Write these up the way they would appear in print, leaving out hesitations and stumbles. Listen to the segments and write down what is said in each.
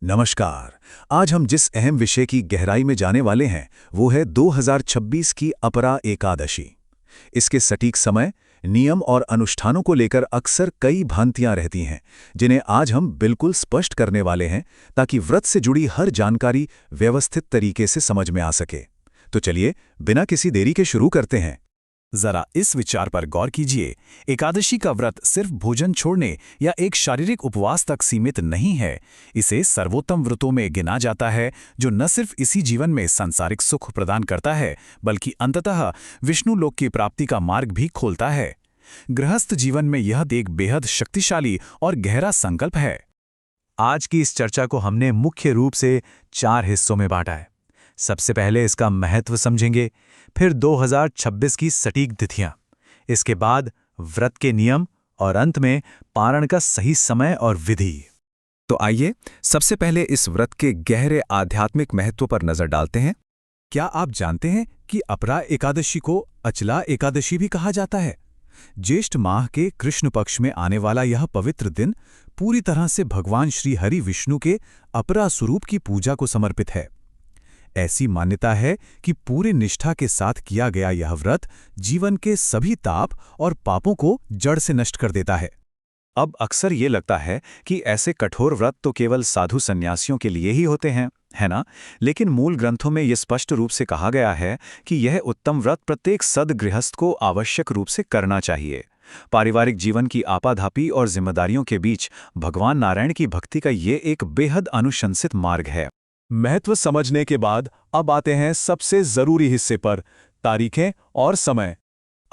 नमस्कार। आज हम जिस अहम विषय की गहराई में जाने वाले हैं वो है 2026 की अपरा एकादशी। इसके सटीक समय, नियम और अनुष्ठानों को लेकर अक्सर कई भ्रांतियां रहती हैं, जिन्हें आज हम बिल्कुल स्पष्ट करने वाले हैं ताकि व्रत से जुड़ी हर जानकारी व्यवस्थित तरीके से समझ में आ सके। तो चलिए बिना किसी देरी के शुरू करते हैं। जरा इस विचार पर गौर कीजिए, एकादशी का व्रत सिर्फ भोजन छोड़ने या एक शारीरिक उपवास तक सीमित नहीं है। इसे सर्वोत्तम व्रतों में गिना जाता है, जो न सिर्फ इसी जीवन में सांसारिक सुख प्रदान करता है, बल्कि अंततः विष्णु लोक की प्राप्ति का मार्ग भी खोलता है। गृहस्थ जीवन में यह एक बेहद शक्तिशाली और गहरा संकल्प है। आज की इस चर्चा को हमने मुख्य रूप से 4 हिस्सों में बांटा है। सबसे पहले इसका महत्व समझेंगे, फिर 2026 की सटीक तिथियां, इसके बाद व्रत के नियम और अंत में पारण का सही समय और विधि। तो आइए सबसे पहले इस व्रत के गहरे आध्यात्मिक महत्व पर नजर डालते हैं। क्या आप जानते हैं कि अपरा एकादशी को अचला एकादशी भी कहा जाता है? ज्येष्ठ माह के कृष्ण पक्ष में आने वाला यह पवित्र दिन पूरी तरह से भगवान श्री हरि विष्णु के अपरा स्वरूप की पूजा को समर्पित है। ऐसी मान्यता है कि पूरे निष्ठा के साथ किया गया यह व्रत जीवन के सभी ताप और पापों को जड़ से नष्ट कर देता है। अब अक्सर ये लगता है कि ऐसे कठोर व्रत तो केवल साधु सन्यासियों के लिए ही होते हैं, है ना? लेकिन मूल ग्रंथों में यह स्पष्ट रूप से कहा गया है कि यह उत्तम व्रत प्रत्येक सद्गृहस्थ को आवश्यक रूप से करना चाहिए। पारिवारिक जीवन की आपाधापी और जिम्मेदारियों के बीच भगवान नारायण की भक्ति का ये एक बेहद अनुशंसित मार्ग है। महत्व समझने के बाद अब आते हैं सबसे जरूरी हिस्से पर, तारीखें और समय।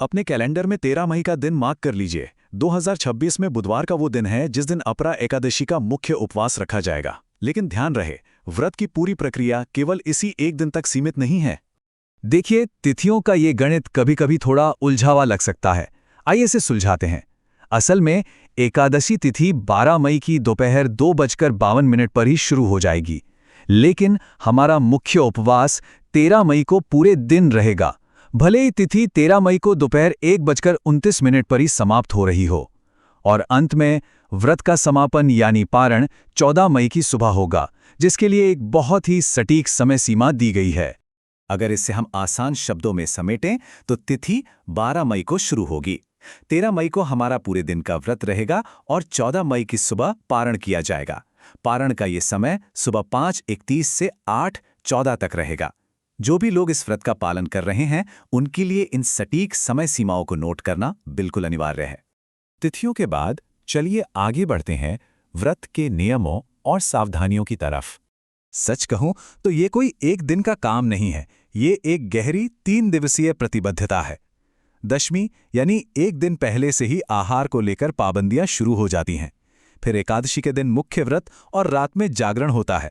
अपने कैलेंडर में 13 मई का दिन मार्क कर लीजिए। 2026 में बुधवार का वो दिन है जिस दिन अपरा एकादशी का मुख्य उपवास रखा जाएगा। लेकिन ध्यान रहे, व्रत की पूरी प्रक्रिया केवल इसी एक दिन तक सीमित नहीं है। देखिए, तिथियों का ये गणित कभी कभी थोड़ा उलझावा लग सकता है। आइए इसे सुलझाते हैं। असल में एकादशी तिथि 12 मई की दोपहर 2:52 पर ही शुरू हो जाएगी, लेकिन हमारा मुख्य उपवास 13 मई को पूरे दिन रहेगा, भले ही तिथि 13 मई को दोपहर 1:29 पर ही समाप्त हो रही हो। और अंत में व्रत का समापन यानी पारण 14 मई की सुबह होगा, जिसके लिए एक बहुत ही सटीक समय सीमा दी गई है। अगर इसे हम आसान शब्दों में समेटें तो तिथि 12 मई को शुरू होगी, 13 मई को हमारा पूरे दिन का व्रत रहेगा और 14 मई की सुबह पारण किया जाएगा। पारण का ये समय सुबह 5:31 से 8:14 तक रहेगा। जो भी लोग इस व्रत का पालन कर रहे हैं, उनके लिए इन सटीक समय सीमाओं को नोट करना बिल्कुल अनिवार्य है। तिथियों के बाद चलिए आगे बढ़ते हैं व्रत के नियमों और सावधानियों की तरफ। सच कहूं तो ये कोई एक दिन का काम नहीं है, ये एक गहरी 3 दिवसीय प्रतिबद्धता है। दशमी यानी एक दिन पहले से ही आहार को लेकर पाबंदियां शुरू हो जाती हैं। फिर एकादशी के दिन मुख्य व्रत और रात में जागरण होता है।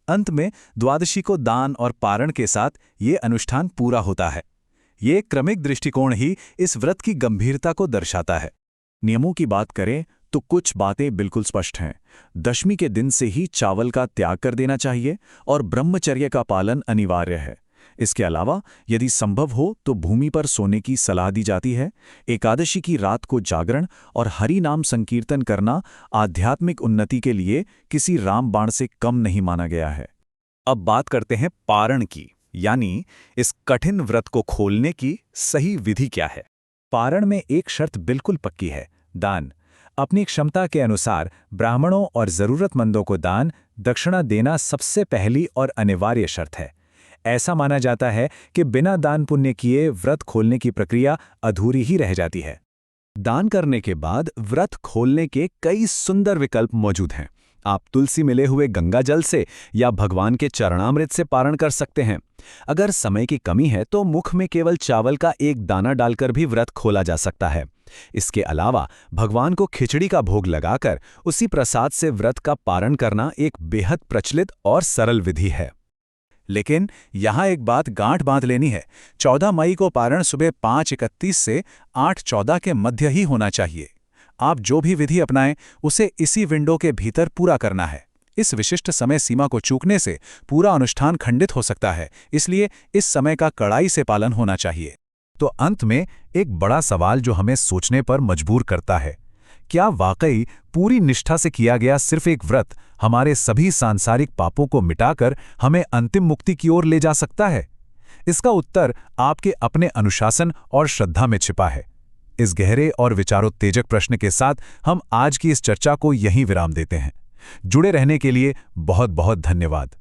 अंत में द्वादशी को दान और पारण के साथ ये अनुष्ठान पूरा होता है। ये क्रमिक दृष्टिकोण ही इस व्रत की गंभीरता को दर्शाता है। नियमों की बात करें तो कुछ बातें बिल्कुल स्पष्ट हैं। दशमी के दिन से ही चावल का त्याग कर देना चाहिए और ब्रह्मचर्य का पालन अनिवार्य है। इसके अलावा यदि संभव हो तो भूमि पर सोने की सलाह दी जाती है। एकादशी की रात को जागरण और हरि नाम संकीर्तन करना आध्यात्मिक उन्नति के लिए किसी रामबाण से कम नहीं माना गया है। अब बात करते हैं पारण की, यानी इस कठिन व्रत को खोलने की सही विधि क्या है। पारण में एक शर्त बिल्कुल पक्की है, दान। अपनी क्षमता के अनुसार ब्राह्मणों और जरूरतमंदों को दान दक्षिणा देना सबसे पहली और अनिवार्य शर्त है। ऐसा माना जाता है कि बिना दान पुण्य किए व्रत खोलने की प्रक्रिया अधूरी ही रह जाती है। दान करने के बाद व्रत खोलने के कई सुंदर विकल्प मौजूद हैं। आप तुलसी मिले हुए गंगा जल से या भगवान के चरणामृत से पारण कर सकते हैं। अगर समय की कमी है तो मुख में केवल चावल का एक दाना डालकर भी व्रत खोला जा सकता है। इसके अलावा भगवान को खिचड़ी का भोग लगाकर उसी प्रसाद से व्रत का पारण करना एक बेहद प्रचलित और सरल विधि है। लेकिन यहाँ एक बात गांठ बांध लेनी है, 14 मई को पारण सुबह 5:31 से 8:14 के मध्य ही होना चाहिए। आप जो भी विधि अपनाएं उसे इसी विंडो के भीतर पूरा करना है। इस विशिष्ट समय सीमा को चूकने से पूरा अनुष्ठान खंडित हो सकता है, इसलिए इस समय का कड़ाई से पालन होना चाहिए। तो अंत में एक बड़ा सवाल जो हमें सोचने पर मजबूर करता है, क्या वाकई पूरी निष्ठा से किया गया सिर्फ एक व्रत हमारे सभी सांसारिक पापों को मिटाकर हमें अंतिम मुक्ति की ओर ले जा सकता है? इसका उत्तर आपके अपने अनुशासन और श्रद्धा में छिपा है। इस गहरे और विचारोत्तेजक प्रश्न के साथ हम आज की इस चर्चा को यहीं विराम देते हैं। जुड़े रहने के लिए बहुत बहुत धन्यवाद।